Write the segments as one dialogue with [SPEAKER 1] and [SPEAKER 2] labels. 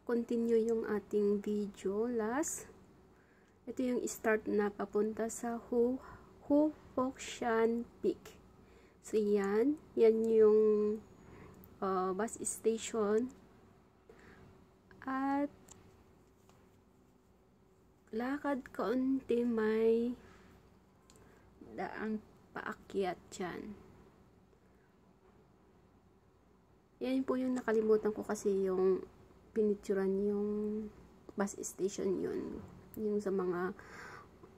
[SPEAKER 1] continue yung ating video last. Ito yung start na papunta sa Huhokshan Peak. So yan yung bus station. At lakad kaunti may daang paakyat dyan. Yan po yung nakalimutan ko kasi yung pinicturan yung bus station yun. Yung sa mga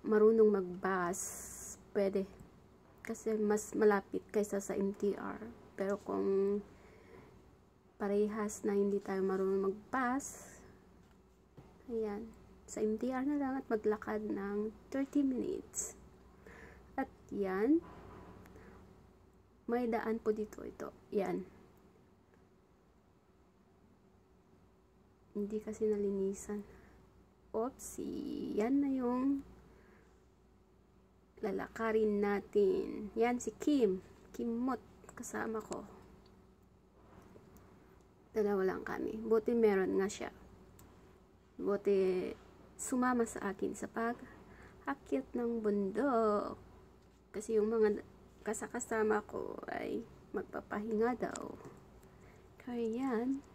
[SPEAKER 1] marunong mag-bus, pwede. Kasi mas malapit kaysa sa MTR. Pero kung parehas na hindi tayo marunong mag-bus, ayan, sa MTR na lang at maglakad ng 30 minutes. At yan, may daan po dito ito. Yan. Hindi kasi nalinisan. Oopsie. Yan na yung lalakarin natin. Yan si Kim. Kimot. Kasama ko. Dalawa lang kami. Buti meron nga siya. Buti sumama sa akin sa pag-akyat ng bundok. Kasi yung mga kasama ko ay magpapahinga daw. Kaya yan.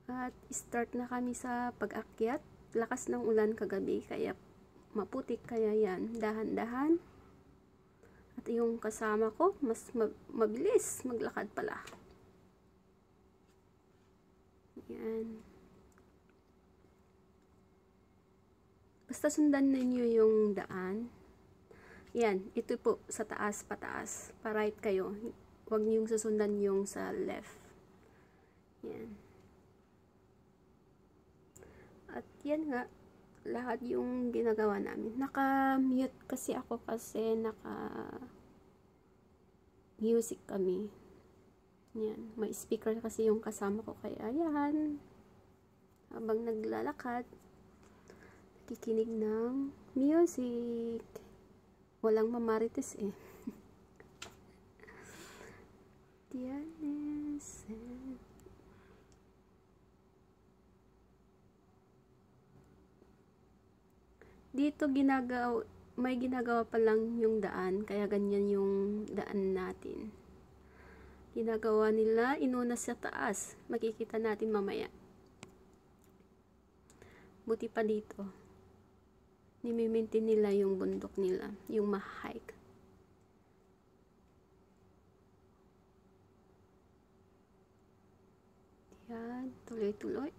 [SPEAKER 1] At start na kami sa pag-akyat. Lakas ng ulan kagabi kaya maputik, kaya yan. Dahan-dahan. At yung kasama ko mas mabilis maglakad pala. Yan. Basta sundan ninyo yung daan. Yan, ito po sa taas, pataas. Pa-right kayo. Huwag niyong susundan yung sa left. Yan. At yan nga, lahat yung ginagawa namin. Naka-mute kasi ako kasi naka-music kami. Yan. May speaker kasi yung kasama ko. Kaya yan. Habang naglalakad, nakikinig ng music. Walang mamarites eh. Dito may ginagawa pa lang yung daan. Kaya ganyan yung daan natin. Ginagawa nila, inuna sa taas. Makikita natin mamaya. Buti pa dito. Nimi-maintain nila yung bundok nila. Yung ma-hike. Yan, tuloy-tuloy.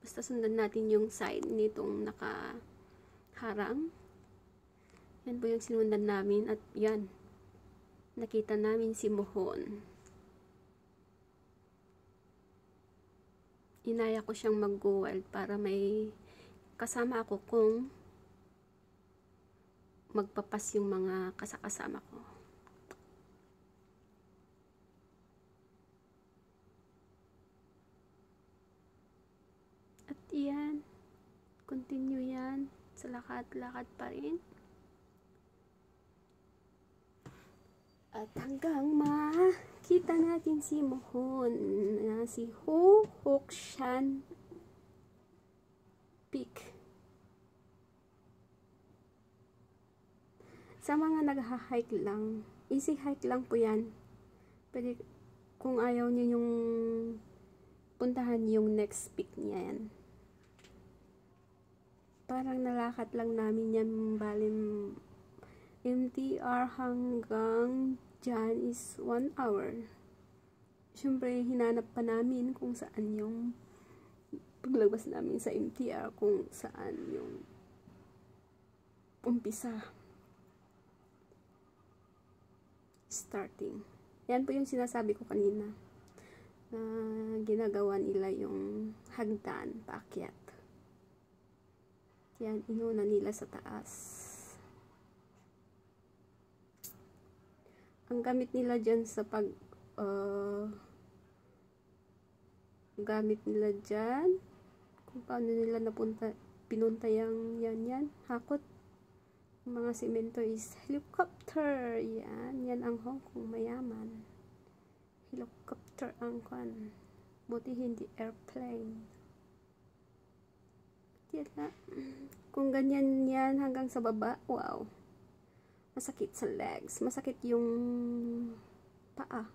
[SPEAKER 1] Basta sundan natin yung side nitong nakaharang. Yan po yung sinundan namin. At yan, nakita namin si Mohon. Inaya ko siyang mag-go wild para may kasama ako kung magpapas yung mga kasama ko. At yan, continue yan sa lakad-lakad pa rin. At hanggang makita natin si Mohon, si Huhokshan Peak. Sa mga nag-hike lang, easy hike lang po yan. Pwede, kung ayaw nyo yung puntahan yung next peak niya yan. Parang nalakad lang namin yan, balim MTR hanggang dyan is 1 hour. Siyempre, hinanap pa namin kung saan yung paglabas namin sa MTR, kung saan yung umpisa. Starting. Yan po yung sinasabi ko kanina na ginagawa nila yung hagdan, paakyat. Yan, inuna nila sa taas. Ang gamit nila dyan sa gamit nila dyan, kung paano nila pinunta yung yan, hakot. Yung mga semento is helicopter. Yan ang Hong Kong mayaman. Helicopter ang Buti hindi airplane. Yan na. Kung ganyan yan hanggang sa baba, wow. Masakit sa legs. Masakit yung paa.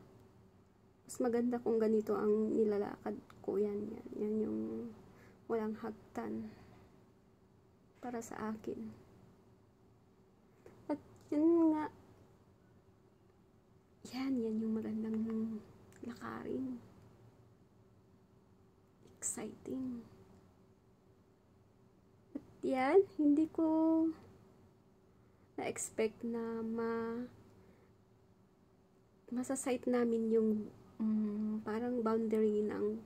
[SPEAKER 1] Mas maganda kung ganito ang nilalakad ko. Yan. Yan yung walang hagtan. Para sa akin. At yun nga. Yan yung magandang lakarin. Exciting. At yan, hindi ko na-expect na masasight namin yung parang boundary ng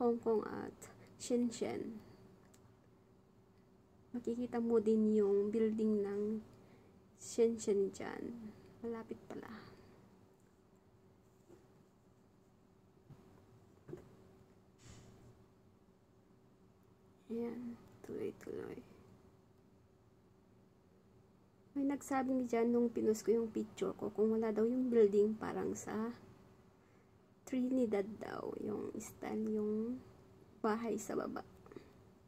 [SPEAKER 1] Hong Kong at Shenzhen. Makikita mo din yung building ng Shenzhen dyan. Malapit pala. Ayan, tuloy-tuloy. May nagsabing dyan nung pinost ko yung picture ko, kung wala daw yung building, parang sa Trinidad daw, yung style, yung bahay sa baba.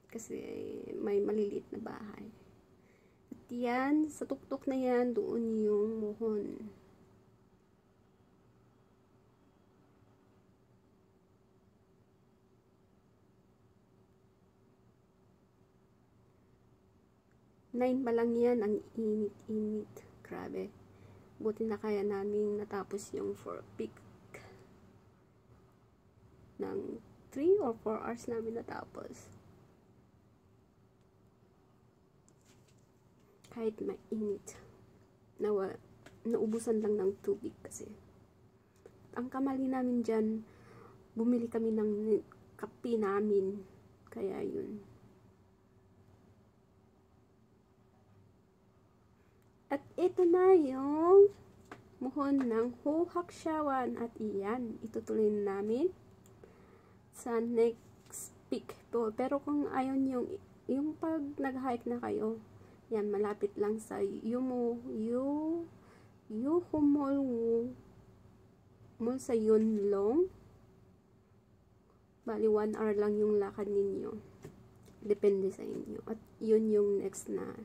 [SPEAKER 1] Kasi may maliliit na bahay. At yan, sa tuktok na yan, doon yung muhon. Nine pa lang yan, ang init-init. Grabe. Buti na kaya namin natapos yung 4 peak. Ng 3 or 4 hours namin natapos. Kahit mainit. Naubusan lang ng tubig kasi. Ang kamali namin dyan, bumili kami ng kape namin. Kaya yun. At ito na yung muhon ng Ho Hak Shawan. At iyan, itutuloy namin sa next peak. Pero kung ayaw yung pag nag-hike na kayo, yan, malapit lang sa Yuhu Mall sa Yunlong. Bali, 1 hour lang yung lakad ninyo. Depende sa inyo. At yun yung next na